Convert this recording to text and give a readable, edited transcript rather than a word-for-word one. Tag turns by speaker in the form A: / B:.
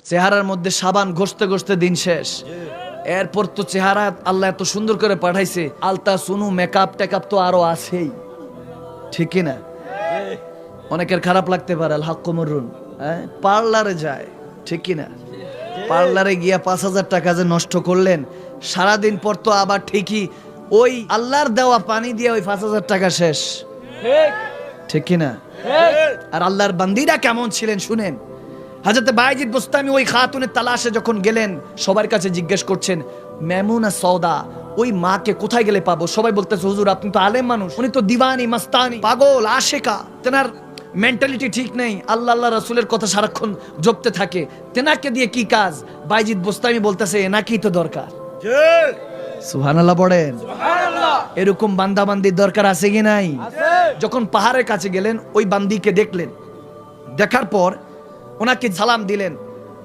A: চেহারার মধ্যে সাবান ঘষতে ঘষতে দিন শেষ। এরপর তো চেহারা আল্লাহ এত সুন্দর করে পাঠাইছে, আলতা সুনু মেকআপ টেকআপ তো আরো আছেই, ঠিক কিনা? অনেকের খারাপ লাগতে পারে, আল হাক্কু মুররুন, পার্লারে যায়, ঠিক কিনা? পার্লারে গিয়া 5,000 টাকা যে নষ্ট করলেন, সারাদিন পর তো আবার ঠিকই ওই আল্লাহর দেওয়া পানি দিয়ে ওই 5,000 টাকা শেষ, ঠিক কিনা? আর আল্লাহর বান্দিরা কেমন ছিলেন শুনেন। হযরত বাইজিদ বুস্তামি ওই খাতুনের তালাশে যখন গেলেন, সবার কাছে জিজ্ঞেস করছেন মেমুনা সওদা ওই মাকে কোথায় গেলে পাবো? সবাই বলতেছে হুজুর আপনি তো আলেম মানুষ, উনি তো দিওয়ানি মাস্তানি পাগল আশেকা, তেনার মেন্টালিটি ঠিক নেই, আল্লাহ আল্লাহ রাসূলের কথা সারাক্ষণ জপতে থাকে, তেনাকে দিয়ে কি কাজ? বাইজিদ বুস্তামি বলতেছে এনাকেই তো দরকার। সুবহানাল্লাহ পড়েন। এরকম বান্দা বান্দির দরকার আছে কি নাই? যখন পাহাড়ের কাছে গেলেন, ওই বান্দিকে দেখলেন, দেখার পর ওনাকে সালাম দিলেন,